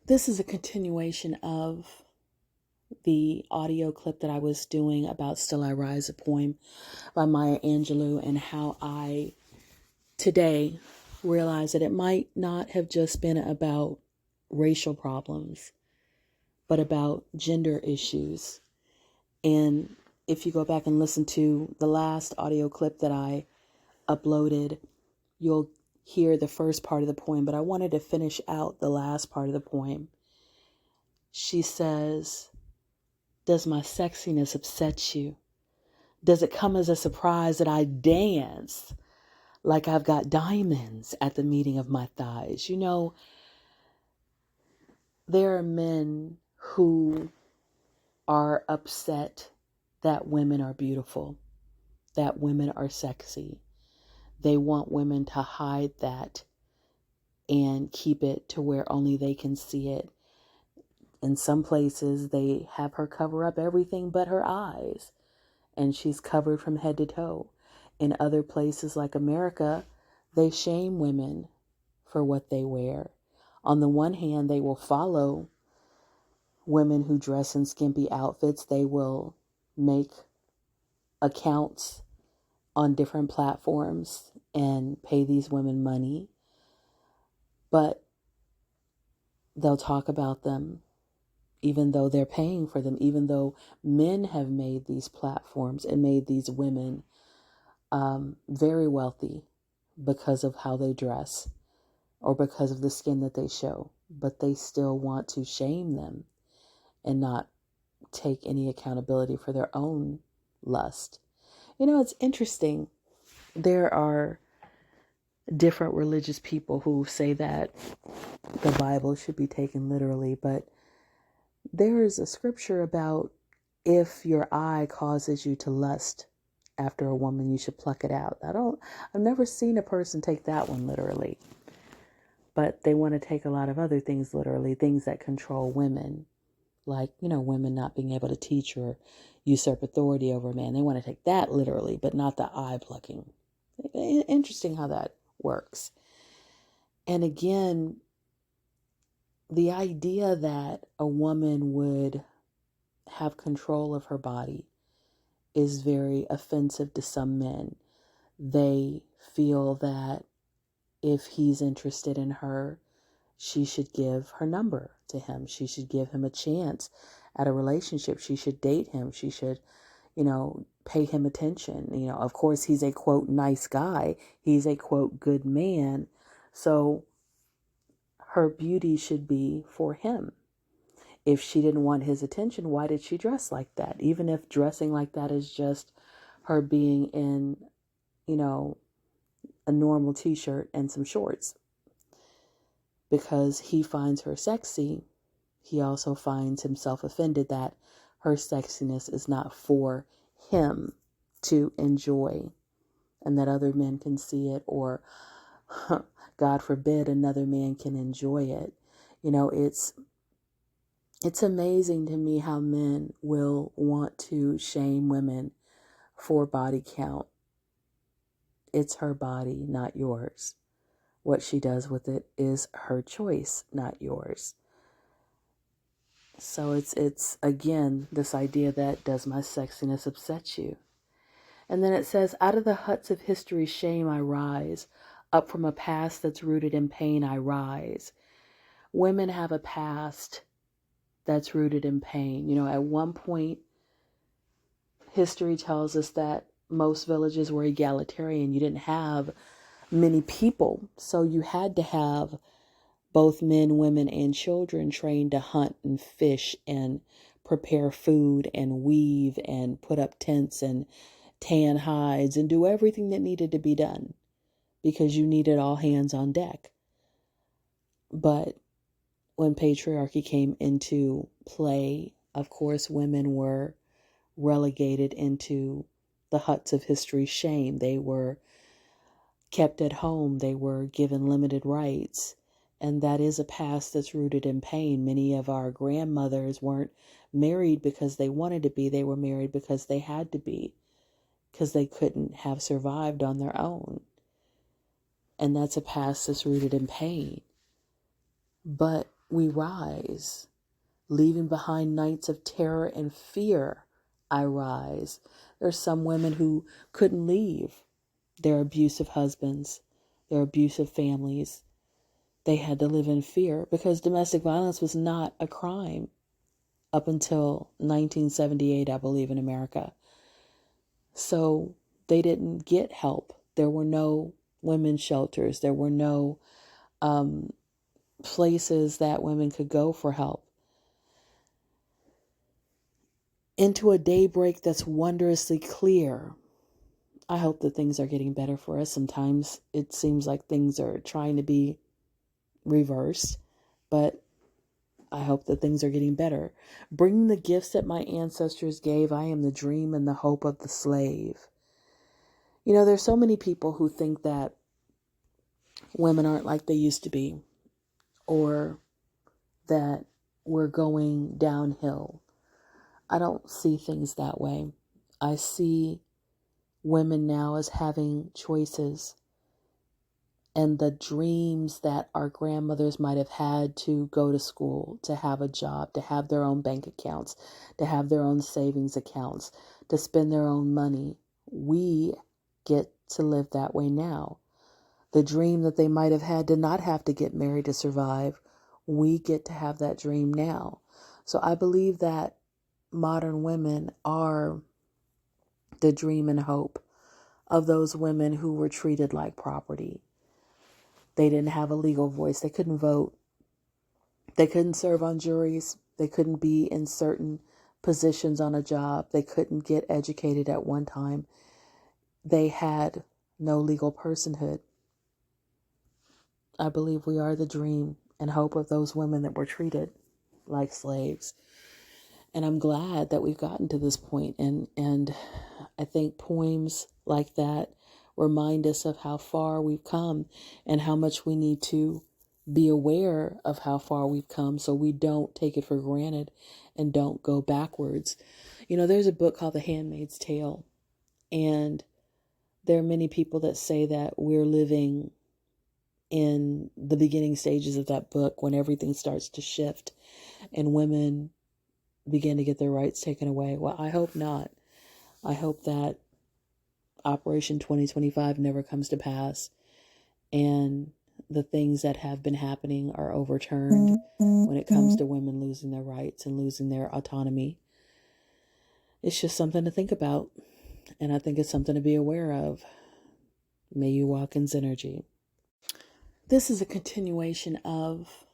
This is a continuation of the audio clip that I was doing about Still I Rise, a poem by Maya Angelou, and how I today realized that it might not have just been about racial problems, but about gender issues. And if you go back and listen to the last audio clip that I uploaded, you'll hear the first part of the poem, but I wanted to finish out the last part of the poem. She says, "Does my sexiness upset you? Does it come as a surprise that I dance like I've got diamonds at the meeting of my thighs?" You know, there are men who are upset that women are beautiful, that women are sexy. They want women to hide that and keep it to where only they can see it. In some places, they have her cover up everything but her eyes, and she's covered from head to toe. In other places like America, they shame women for what they wear. On the one hand, they will follow women who dress in skimpy outfits. They will make accounts on different platforms and pay these women money, but they'll talk about them even though they're paying for them, even though men have made these platforms and made these women very wealthy because of how they dress or because of the skin that they show, but they still want to shame them and not take any accountability for their own lust. You know, it's interesting. There are different religious people who say that the Bible should be taken literally, but there is a scripture about if your eye causes you to lust after a woman, you should pluck it out. I've never seen a person take that one literally, but they want to take a lot of other things literally, things that control women, like, women not being able to teach or usurp authority over a man. They want to take that literally, but not the eye plucking. Interesting how that works. And again, the idea that a woman would have control of her body is very offensive to some men. They feel that if he's interested in her, she should give her number to him. She should give him a chance at a relationship. She should date him. She should, pay him attention. Of course, he's a quote nice guy. He's a quote good man. So her beauty should be for him. If she didn't want his attention, why did she dress like that? Even if dressing like that is just her being in, a normal t-shirt and some shorts. Because he finds her sexy, he also finds himself offended that her sexiness is not for him to enjoy and that other men can see it, or God forbid another man can enjoy it. It's amazing to me how men will want to shame women for body count. It's her body, not yours. What she does with it is her choice, not yours. So it's again this idea that does my sexiness upset you? And then it says, out of the huts of history's shame I rise, up from a past that's rooted in pain I rise. Women have a past that's rooted in pain. At one point, history tells us that most villages were egalitarian. You didn't have many people, so you had to have both men, women, and children trained to hunt and fish and prepare food and weave and put up tents and tan hides and do everything that needed to be done because you needed all hands on deck. But when patriarchy came into play, of course, women were relegated into the huts of history's shame. They were kept at home. They were given limited rights. And that is a past that's rooted in pain. Many of our grandmothers weren't married because they wanted to be. They were married because they had to be, because they couldn't have survived on their own. And that's a past that's rooted in pain. But we rise. Leaving behind nights of terror and fear, I rise. There's some women who couldn't leave their abusive husbands, their abusive families. They had to live in fear because domestic violence was not a crime up until 1978, I believe, in America. So they didn't get help. There were no women's shelters. There were no places that women could go for help. Into a daybreak that's wondrously clear. I hope that things are getting better for us. Sometimes it seems like things are trying to be reversed, but I hope that things are getting better. Bringing the gifts that my ancestors gave, I am the dream and the hope of the slave. You know, there's so many people who think that women aren't like they used to be, or that we're going downhill. I don't see things that way. I see women now as having choices, and the dreams that our grandmothers might have had to go to school, to have a job, to have their own bank accounts, to have their own savings accounts, to spend their own money. We get to live that way now. The dream that they might have had to not have to get married to survive, we get to have that dream now. So I believe that modern women are the dream and hope of those women who were treated like property. They didn't have a legal voice. They couldn't vote. They couldn't serve on juries. They couldn't be in certain positions on a job. They couldn't get educated at one time. They had no legal personhood. I believe we are the dream and hope of those women that were treated like slaves. And I'm glad that we've gotten to this point. And I think poems like that remind us of how far we've come and how much we need to be aware of how far we've come so we don't take it for granted and don't go backwards. You know, there's a book called The Handmaid's Tale, and there are many people that say that we're living in the beginning stages of that book when everything starts to shift and women begin to get their rights taken away. Well, I hope not. I hope that Operation 2025 never comes to pass and the things that have been happening are overturned when it comes to women losing their rights and losing their autonomy. It's just something to think about, and I think it's something to be aware of. May you walk in synergy. This is a continuation of